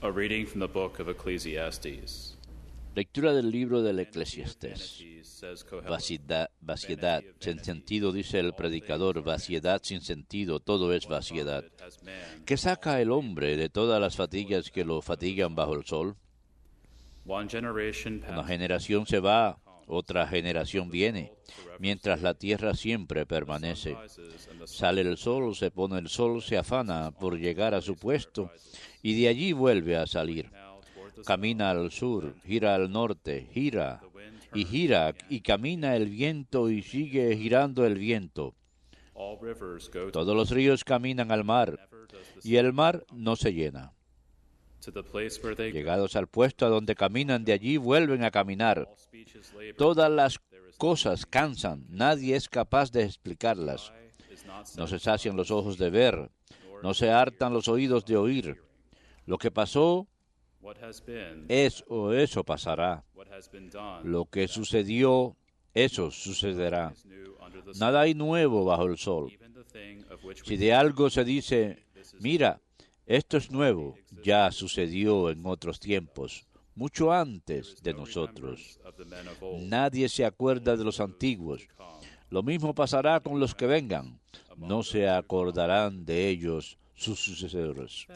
A reading from the book of Ecclesiastes. Lectura del libro del Eclesiastés. Vaciedad, sin sentido, dice el predicador, vaciedad sin sentido, todo es vaciedad. ¿Qué saca el hombre de todas las fatigas que lo fatigan bajo el sol? Una generación se va, otra generación viene, mientras la tierra siempre permanece. Sale el sol, se pone el sol, se afana por llegar a su puesto, y de allí vuelve a salir. Camina al sur, gira al norte, gira, y camina el viento y sigue girando el viento. Todos los ríos caminan al mar, y el mar no se llena. Llegados al puesto a donde caminan, de allí vuelven a caminar. Todas las cosas cansan, nadie es capaz de explicarlas. No se sacian los ojos de ver, no se hartan los oídos de oír. Lo que pasó es o eso pasará. Lo que sucedió, eso sucederá. Nada hay nuevo bajo el sol. Si de algo se dice, mira, esto es nuevo, ya sucedió en otros tiempos, mucho antes de nosotros. Nadie se acuerda de los antiguos. Lo mismo pasará con los que vengan. No se acordarán de ellos sus sucesores.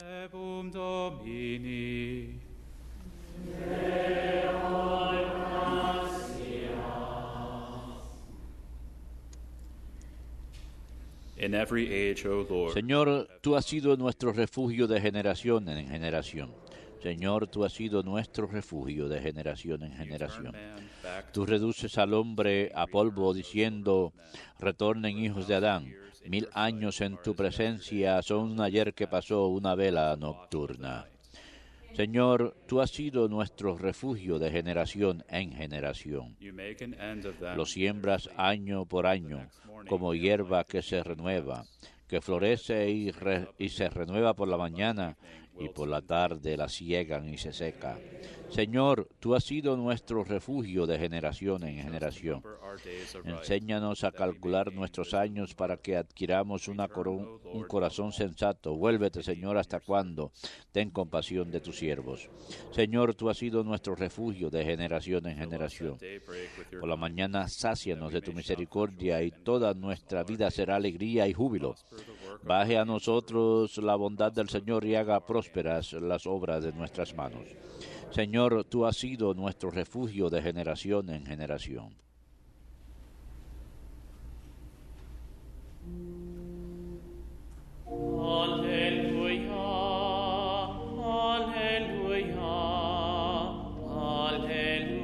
Señor, tú has sido nuestro refugio de generación en generación. Señor, tú has sido nuestro refugio de generación en generación. Tú reduces al hombre a polvo diciendo, retornen hijos de Adán. 1000 años en tu presencia son un ayer que pasó, una vela nocturna. Señor, tú has sido nuestro refugio de generación en generación. Lo siembras año por año, como hierba que se renueva, que florece y se renueva por la mañana, y por la tarde la siegan y se seca. Señor, tú has sido nuestro refugio de generación en generación. Enséñanos a calcular nuestros años para que adquiramos un corazón sensato. Vuélvete, Señor, ¿hasta cuándo? Ten compasión de tus siervos. Señor, tú has sido nuestro refugio de generación en generación. Por la mañana sácianos de tu misericordia y toda nuestra vida será alegría y júbilo. Baje a nosotros la bondad del Señor y haga prósperas las obras de nuestras manos. Señor, tú has sido nuestro refugio de generación en generación. Aleluya, aleluya, aleluya.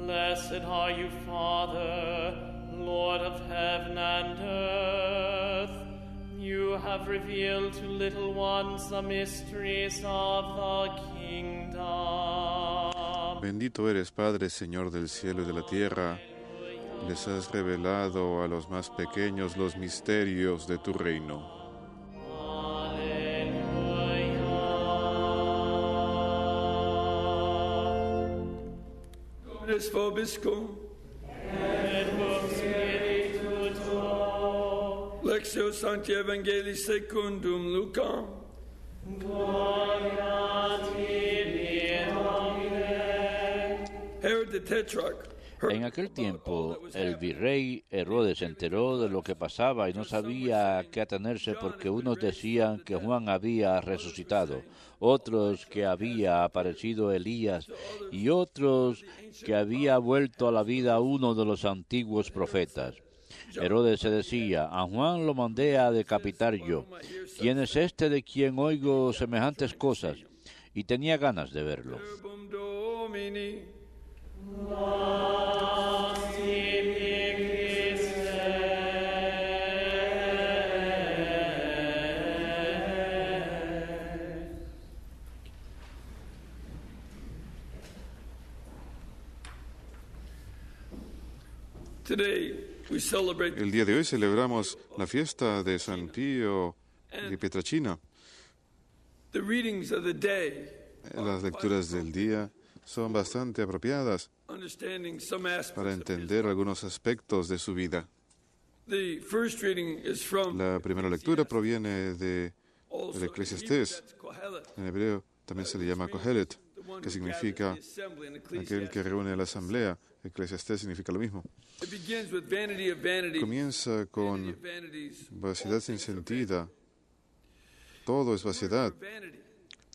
Blessed are you, Father, Lord of heaven and earth. You have revealed to little ones the mysteries of the kingdom. Bendito eres, Padre, Señor del cielo y de la tierra. Les has revelado a los más pequeños los misterios de tu reino. Dominus vobiscum. Et cum spiritu tuo. Lectio Sancti Evangelii secundum Lucam. Gloria tibi, Domine. Herod the Tetrarch. En aquel tiempo, el virrey Herodes se enteró de lo que pasaba y no sabía a qué atenerse, porque unos decían que Juan había resucitado, otros que había aparecido Elías y otros que había vuelto a la vida uno de los antiguos profetas. Herodes se decía, a Juan lo mandé a decapitar yo. ¿Quién es este de quien oigo semejantes cosas? Y tenía ganas de verlo. El día de hoy celebramos la fiesta de San Pío de Pietrelcina. The readings of the day Las lecturas del día son bastante apropiadas understanding some aspects para of entender algunos aspectos de su vida. the first reading is from La primera lectura proviene del also in Eclesiastés. Hebrew, that's Kohelet, En hebreo también se le llama Kohelet, the one que who significa gathers the assembly, and aquel Ecclesiastes. que reúne la asamblea. Eclesiastés significa lo mismo. It begins with vanity of vanities. Comienza Vanity con of vanities. vaciedad sin sentido. Todo es vaciedad. Vanity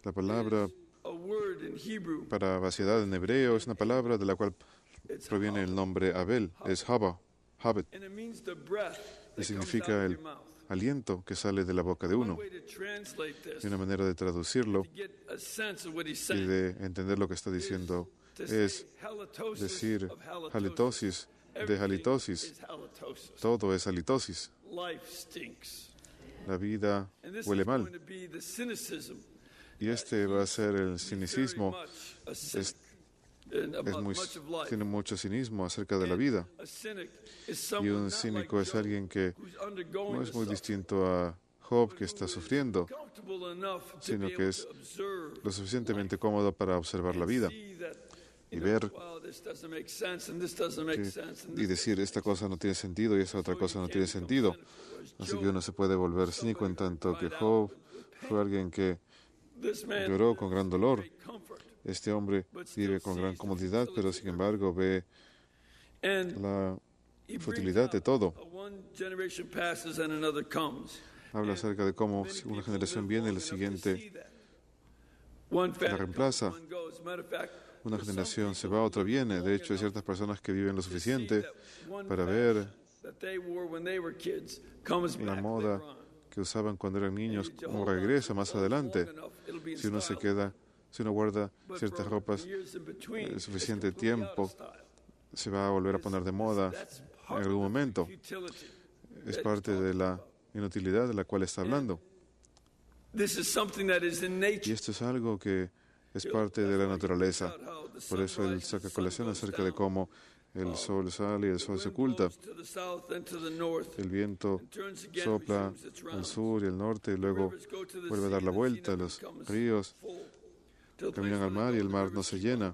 La palabra is a word in Hebrew. para vaciedad en hebreo es una palabra de la cual It's proviene el nombre Abel, es Haba, Habet, and it means the breath y that comes out significa of el your mouth. aliento que sale de la boca de One uno. way to translate this, Y una manera de traducirlo to get a sense of what he's y saying, de entender lo que está diciendo to say es halitosis decir of halitosis. halitosis de Everything halitosis. is halitosis. Todo es halitosis. Life stinks. La vida And this huele is mal. going to be the cynicism. Y este va a ser el Very cinicismo. much a cynic Es, in es about muy, much of life. tiene mucho cinismo acerca de la vida. A cynic is Y someone un not cínico like es Job, alguien que who's undergoing no es the muy suffering, distinto a Job, que está sufriendo, comfortable enough to sino be que able es to observe lo suficientemente cómodo para observar la vida see that, y you ver know, wow, this doesn't make sense, and this doesn't make que- sense, and y this decir esta cosa no tiene sentido y esta otra cosa no tiene sentido. Así que uno se puede volver cínico en tanto que Job fue alguien que this man lloró con gran dolor. great comfort. Este hombre vive con gran comodidad, pero sin embargo ve And la he brings futilidad de out todo. how one generation passes and another comes. Habla acerca de cómo Many una people generación live viene y long la enough to siguiente see that. One family reemplaza. comes, one goes. As a matter of fact, Una there's some generación se people va, otra viene. long De hecho, hay enough ciertas personas que viven lo to see suficiente that one para fashion ver that they wore when they were kids comes la back moda later on. que usaban cuando eran niños, You como hold on to regresa it más long adelante. enough, it'll be in Si uno se style. queda, si uno guarda But ciertas for ropas, years in between, it's suficiente completely out tiempo, of style. se va a volver a poner de moda That's en part algún of the momento. futility Es that parte he's de talking la about. inutilidad de la cual está hablando. This is something that is in Y nature. esto es algo que es parte de la naturaleza. Por eso él saca colación acerca de cómo el sol sale y el sol se oculta. El viento sopla al sur y al norte y luego vuelve a dar la vuelta. Los ríos caminan al mar y el mar no se llena.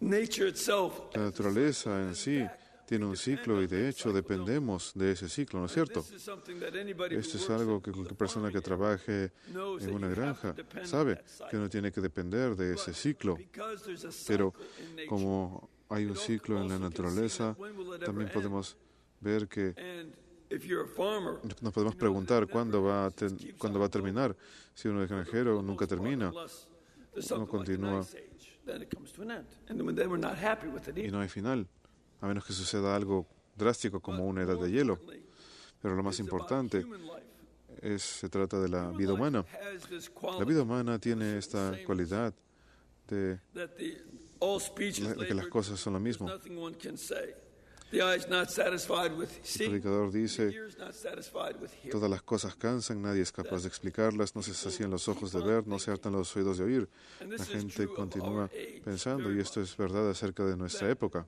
La naturaleza en sí tiene un ciclo y de hecho dependemos de ese ciclo, ¿no es cierto? Esto es algo que cualquier persona que trabaje en una granja sabe que uno tiene que depender de ese ciclo. Pero como hay un ciclo en la naturaleza, también podemos ver que nos podemos preguntar cuándo va a terminar. Si uno es granjero, nunca termina, no continúa y no hay final, a menos que suceda algo drástico como una edad de hielo. Pero lo más importante se trata de la vida humana. La vida humana tiene esta cualidad de que las cosas son lo mismo. El predicador dice, todas las cosas cansan, nadie es capaz de explicarlas, no se sacían los ojos de ver, no se hartan los oídos de oír. La gente continúa pensando, y esto es verdad acerca de nuestra época,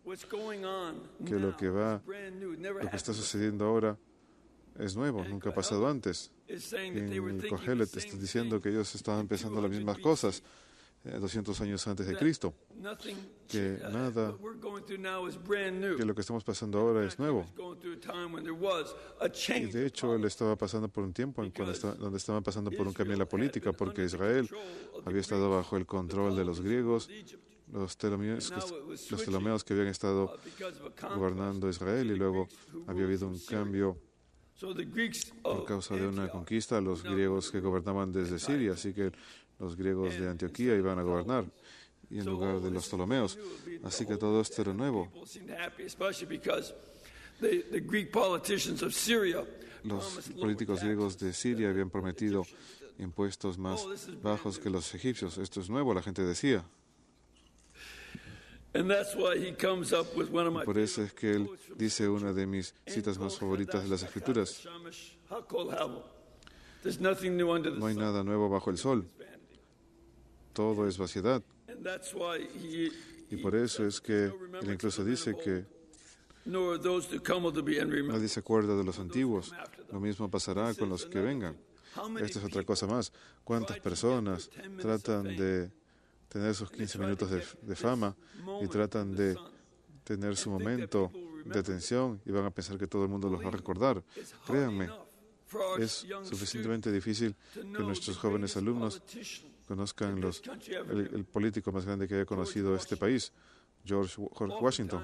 que lo que está sucediendo ahora es nuevo, nunca ha pasado antes. En Kohelet está diciendo que ellos estaban pensando las mismas cosas 200 años antes de Cristo, que nada, que lo que estamos pasando ahora es nuevo. Y de hecho, él estaba pasando por un tiempo donde estaban pasando por un cambio en la política, porque Israel había estado bajo el control de los griegos, los ptolomeos que habían estado gobernando Israel, y luego había habido un cambio por causa de una conquista, los griegos que gobernaban desde Siria, así que los griegos de Antioquía iban a gobernar y en lugar de los ptolomeos. Así que todo esto era nuevo. Los políticos griegos de Siria habían prometido impuestos más bajos que los egipcios. Esto es nuevo, la gente decía. Y por eso es que él dice una de mis citas más favoritas de las Escrituras: no hay nada nuevo bajo el sol. Todo es vaciedad. Y por eso es que él incluso dice que nadie se acuerda de los antiguos. Lo mismo pasará con los que vengan. Esta es otra cosa más. ¿Cuántas personas tratan de tener sus 15 minutos de fama y tratan de tener su momento de atención y van a pensar que todo el mundo los va a recordar? Créanme, es suficientemente difícil que nuestros jóvenes alumnos conozcan el político más grande que haya conocido este país, Jorge Washington.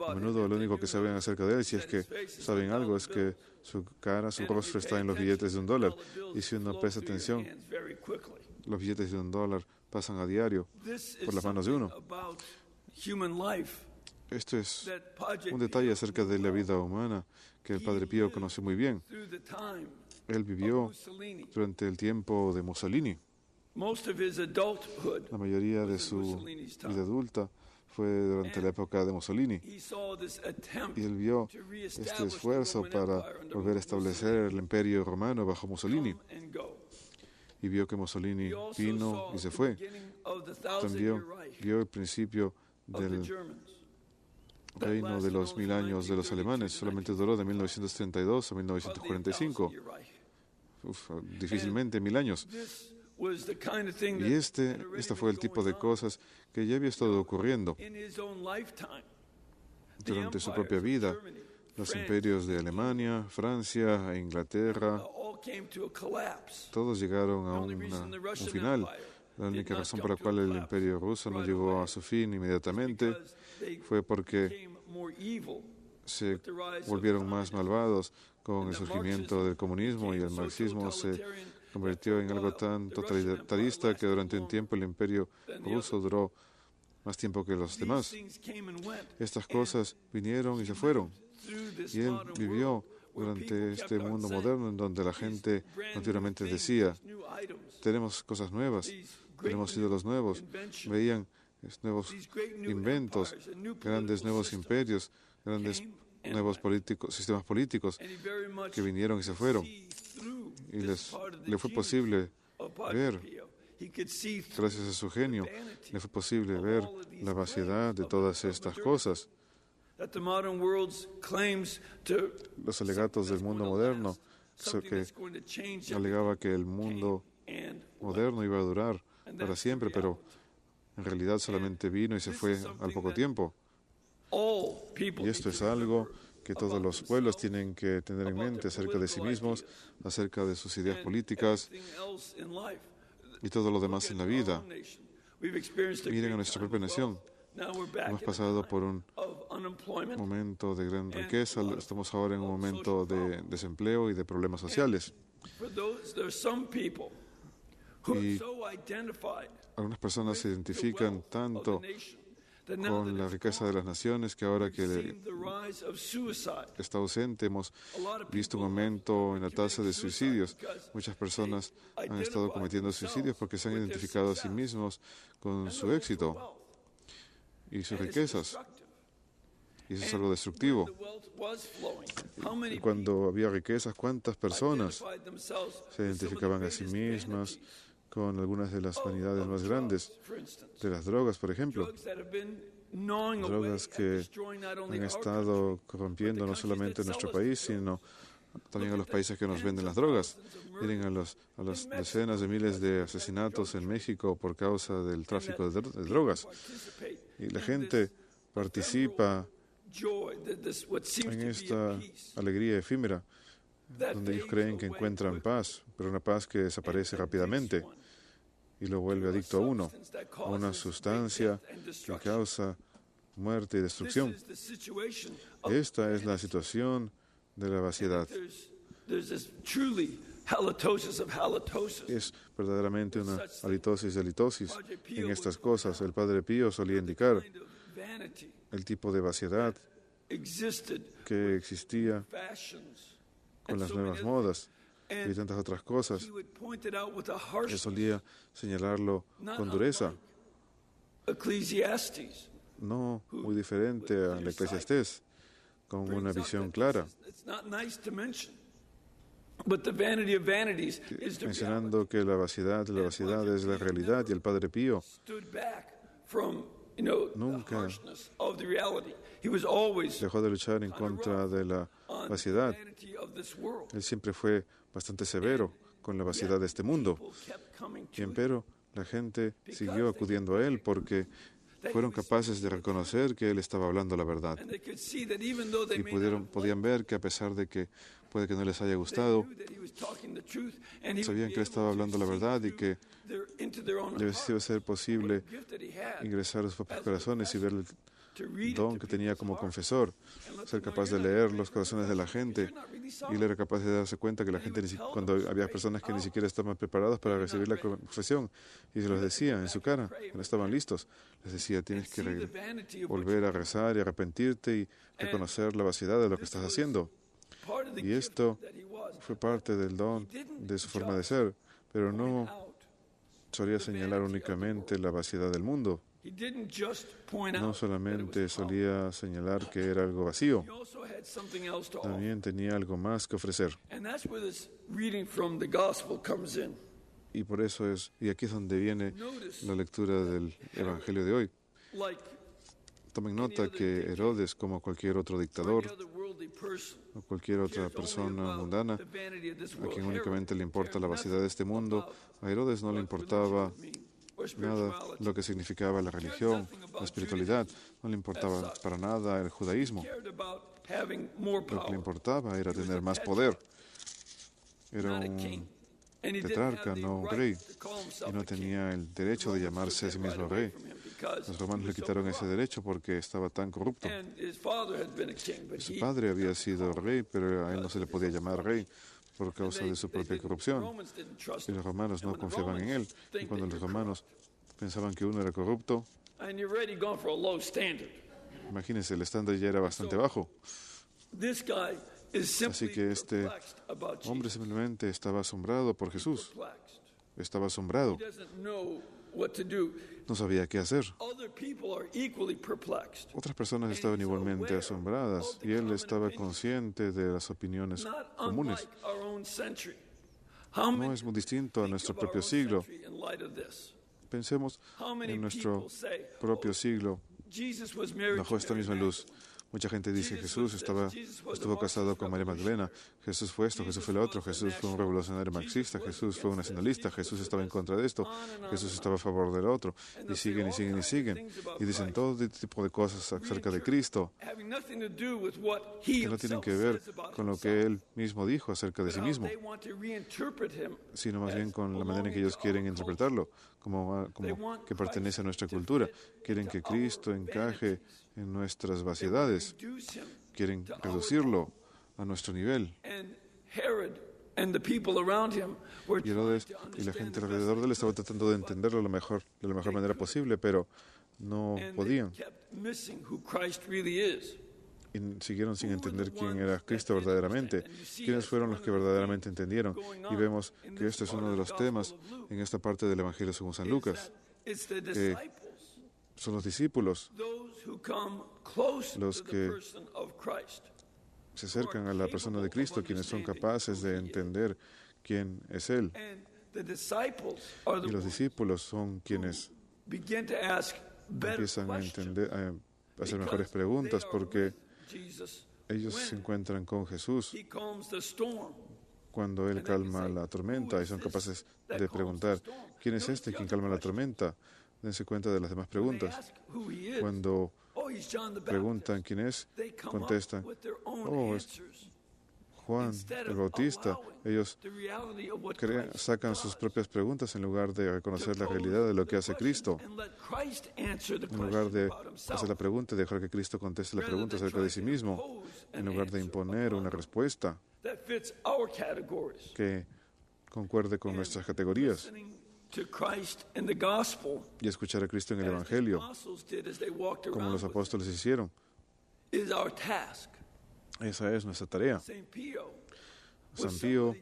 A menudo lo único que saben acerca de él, si es que saben algo, es que su cara, su rostro está en los billetes de $1. Y si uno presta atención, los billetes de $1 pasan a diario por las manos de uno. Esto es un detalle acerca de la vida humana que el Padre Pío conoció muy bien. Él vivió durante el tiempo de Mussolini. La mayoría de su vida adulta fue durante la época de Mussolini. Y él vio este esfuerzo para volver a establecer el imperio romano bajo Mussolini. Y vio que Mussolini vino y se fue. También vio el principio del reino de los 1000 años de los alemanes. Solamente duró de 1932 a 1945. Difícilmente 1000 años. Y esta fue el tipo de cosas que ya había estado ocurriendo durante su propia vida. Los imperios de Alemania, Francia e Inglaterra, todos llegaron a un final. La única razón por la cual el imperio ruso no llegó a su fin inmediatamente fue porque se volvieron más malvados con el surgimiento del comunismo, y el marxismo se convirtió en algo tan totalitarista que durante un tiempo el imperio ruso duró más tiempo que los demás. Estas cosas vinieron y se fueron. Y él vivió durante este mundo moderno en donde la gente continuamente decía: tenemos cosas nuevas, tenemos ídolos nuevos. Veían nuevos inventos, grandes nuevos imperios, grandes nuevos sistemas políticos que vinieron y se fueron. Y le fue posible ver, gracias a su genio, le fue posible ver la vaciedad de todas estas cosas. Los alegatos del mundo moderno, que alegaba que el mundo moderno iba a durar para siempre, pero en realidad solamente vino y se fue al poco tiempo. Y esto es algo que todos los pueblos tienen que tener en mente acerca de sí mismos, acerca de sus ideas políticas y todo lo demás en la vida. Miren a nuestra propia nación. Hemos pasado por un momento de gran riqueza, estamos ahora en un momento de desempleo y de problemas sociales. Y algunas personas se identifican tanto con la riqueza de las naciones que ahora que está ausente hemos visto un aumento en la tasa de suicidios. Muchas personas han estado cometiendo suicidios porque se han identificado a sí mismos con su éxito y sus riquezas. Y eso es algo destructivo. Y cuando había riquezas, ¿cuántas personas se identificaban a sí mismas con algunas de las vanidades más grandes de las drogas, por ejemplo? Drogas que han estado corrompiendo no solamente a nuestro país, sino también a los países que nos venden las drogas. Miren a las decenas de miles de asesinatos en México por causa del tráfico de drogas. Y la gente participa en esta alegría efímera, donde ellos creen que encuentran paz, pero una paz que desaparece rápidamente y lo vuelve adicto a uno, a una sustancia que causa muerte y destrucción. Esta es la situación de la vaciedad. Es verdaderamente una halitosis de halitosis en estas cosas. El Padre Pío solía indicar el tipo de vaciedad que existía con las nuevas modas y tantas otras cosas. Él solía señalarlo con dureza, no muy diferente a la Eclesiastés, con una visión clara, mencionando que la vaciedad es la realidad, y el Padre Pío nunca Dejó de luchar en contra de la vaciedad. Él siempre fue bastante severo con la vaciedad de este mundo. Y empero, la gente siguió acudiendo a él porque fueron capaces de reconocer que él estaba hablando la verdad. Y podían ver que a pesar de que puede que no les haya gustado, sabían que él estaba hablando la verdad y que debía ser posible ingresar a sus propios corazones y ver el don que tenía como confesor, ser capaz de leer los corazones de la gente. Y él era capaz de darse cuenta que la gente, cuando había personas que ni siquiera estaban preparadas para recibir la confesión, y se los decía en su cara, no estaban listos, les decía: tienes que volver a rezar y arrepentirte y reconocer la vaciedad de lo que estás haciendo. Y esto fue parte del don de su forma de ser, pero no solía señalar únicamente la vaciedad del mundo. No solamente solía señalar que era algo vacío, también tenía algo más que ofrecer. Y por eso y aquí es donde viene la lectura del Evangelio de hoy. Tomen nota que Herodes, como cualquier otro dictador o cualquier otra persona mundana, a quien únicamente le importa la vaciedad de este mundo, a Herodes no le importaba nada lo que significaba la religión, la espiritualidad, no le importaba para nada el judaísmo. Lo que le importaba era tener más poder. Era un tetrarca, no un rey, y no tenía el derecho de llamarse a sí mismo rey. Los romanos le quitaron ese derecho porque estaba tan corrupto. Su padre había sido rey, pero a él no se le podía llamar rey por causa de su propia corrupción. Y los romanos no confiaban en él. Y cuando los romanos pensaban que uno era corrupto, imagínense, el estándar ya era bastante bajo. Así que este hombre simplemente estaba asombrado por Jesús. Estaba asombrado. No sabía qué hacer. Otras personas estaban igualmente asombradas y él estaba consciente de las opiniones comunes. No es muy distinto a nuestro propio siglo. Pensemos en nuestro propio siglo bajo esta misma luz. Mucha gente dice que Jesús estuvo casado con María Magdalena, Jesús fue esto, Jesús fue lo otro, Jesús fue un revolucionario marxista, Jesús fue un nacionalista, Jesús estaba en contra de esto, Jesús estaba a favor del otro, y siguen y siguen y siguen, y dicen todo tipo de cosas acerca de Cristo que no tienen que ver con lo que Él mismo dijo acerca de sí mismo, sino más bien con la manera en que ellos quieren interpretarlo, como que pertenece a nuestra cultura. Quieren que Cristo encaje en nuestras vaciedades, quieren reducirlo a nuestro nivel. Y Herodes y la gente alrededor de él estaban tratando de entenderlo de la mejor manera posible, pero no podían. Y siguieron sin entender quién era Cristo verdaderamente. ¿Quiénes fueron los que verdaderamente entendieron? Y vemos que este es uno de los temas en esta parte del Evangelio según San Lucas, que son los discípulos los que se acercan a la persona de Cristo, quienes son capaces de entender quién es Él. Y los discípulos son quienes empiezan a entender, a hacer mejores preguntas, porque ellos se encuentran con Jesús cuando Él calma la tormenta y son capaces de preguntar: ¿quién es este quien calma la tormenta? Dense cuenta de las demás preguntas. Cuando preguntan quién es, contestan: oh, es Juan el Bautista. Ellos sacan sus propias preguntas en lugar de reconocer la realidad de lo que hace Cristo. En lugar de hacer la pregunta y dejar que Cristo conteste la pregunta acerca de sí mismo, en lugar de imponer una respuesta que concuerde con nuestras categorías. Y escuchar a Cristo en el Evangelio, como los apóstoles hicieron. Esa es nuestra tarea. San Pío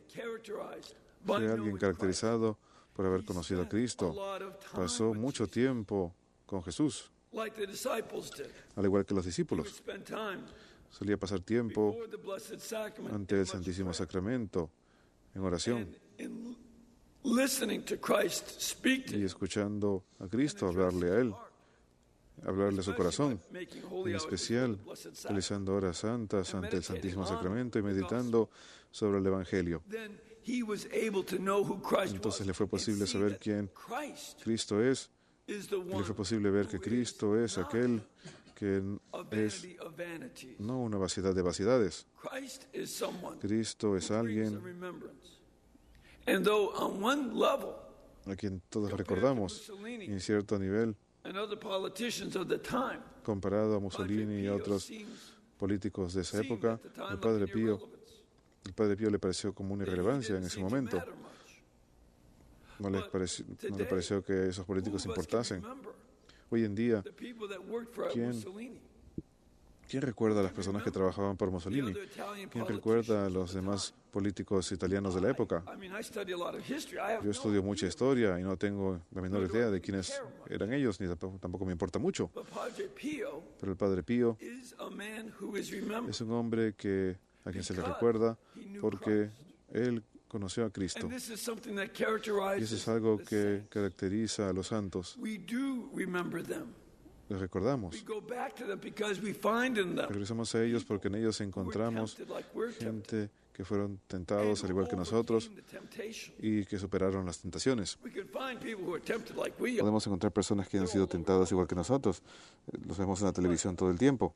fue alguien caracterizado por haber conocido a Cristo. Pasó mucho tiempo con Jesús, al igual que los discípulos. Solía pasar tiempo ante el Santísimo Sacramento en oración y escuchando a Cristo hablarle a él hablarle a su corazón, en especial realizando horas santas ante el Santísimo Sacramento y meditando sobre el Evangelio. Entonces le fue posible saber quién Cristo es, y le fue posible ver que Cristo es aquel que es no una vaciedad de vaciedades. Cristo es alguien a quien todos recordamos, y en cierto nivel, comparado a Mussolini y otros políticos de esa época, el Padre Pío le pareció como una irrelevancia en ese momento. No le pareció que esos políticos importasen. Hoy en día, ¿quién recuerda a las personas que trabajaban por Mussolini? ¿Quién recuerda a los demás políticos italianos de la época? Yo estudio mucha historia y no tengo la menor idea de quiénes eran ellos, ni tampoco me importa mucho. Pero el Padre Pío es un hombre a quien se le recuerda porque él conoció a Cristo. Y eso es algo que caracteriza a los santos. Les recordamos. Regresamos a ellos porque en ellos encontramos gente que fueron tentados al igual que nosotros y que superaron las tentaciones. Podemos encontrar personas que han sido tentadas igual que nosotros. Los vemos en la televisión todo el tiempo.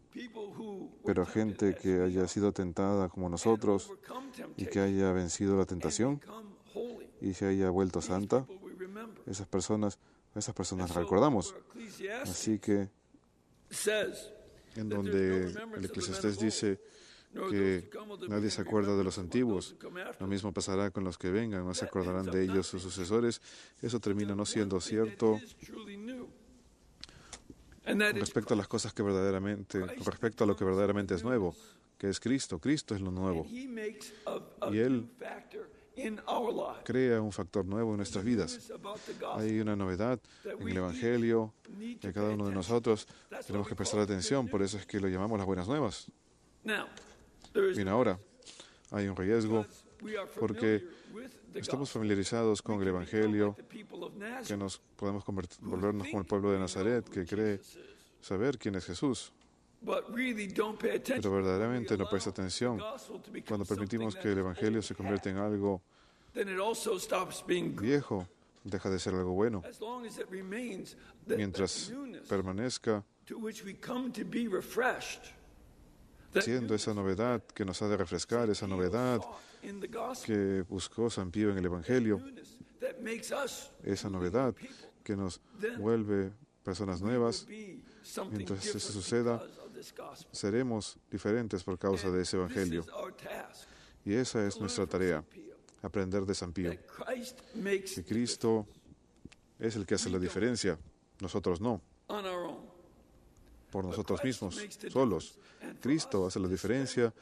Pero gente que haya sido tentada como nosotros y que haya vencido la tentación y se haya vuelto santa, esas personas las recordamos. Así que, en donde el Eclesiastés dice que nadie se acuerda de los antiguos, lo mismo pasará con los que vengan, no se acordarán de ellos sus sucesores. Eso termina no siendo cierto con respecto a las cosas con respecto a lo que verdaderamente es nuevo, que es Cristo. Cristo es lo nuevo. Y Él crea un factor nuevo en nuestras vidas. Hay una novedad en el Evangelio que cada uno de nosotros tenemos que prestar atención, por eso es que lo llamamos las buenas nuevas. Bien, ahora hay un riesgo porque estamos familiarizados con el Evangelio, que nos podemos volvernos como el pueblo de Nazaret, que cree saber quién es Jesús. Pero verdaderamente no presta atención. Cuando permitimos que el Evangelio se convierta en algo viejo, deja de ser algo bueno. Mientras permanezca siendo esa novedad que nos ha de refrescar, esa novedad que buscó San Pío en el Evangelio, esa novedad que nos vuelve personas nuevas. Mientras eso suceda, seremos diferentes por causa de ese Evangelio. Y esa es nuestra tarea, aprender de San Pío. Que Cristo es el que hace la diferencia, nosotros no. Por nosotros mismos, solos. Cristo hace la diferencia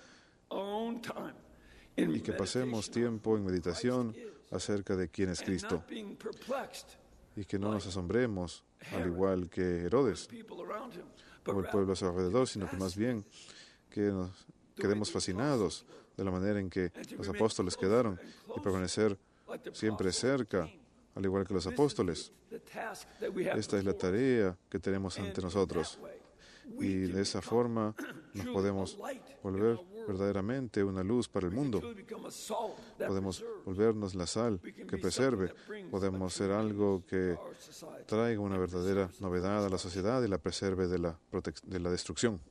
y que pasemos tiempo en meditación acerca de quién es Cristo y que no nos asombremos, al igual que Herodes o el pueblo a su alrededor, sino que más bien que nos quedemos fascinados de la manera en que los apóstoles quedaron y permanecer siempre cerca, al igual que los apóstoles. Esta es la tarea que tenemos ante nosotros. Y de esa forma nos podemos volver verdaderamente una luz para el mundo. Podemos volvernos la sal que preserve. Podemos ser algo que traiga una verdadera novedad a la sociedad y la preserve de la destrucción.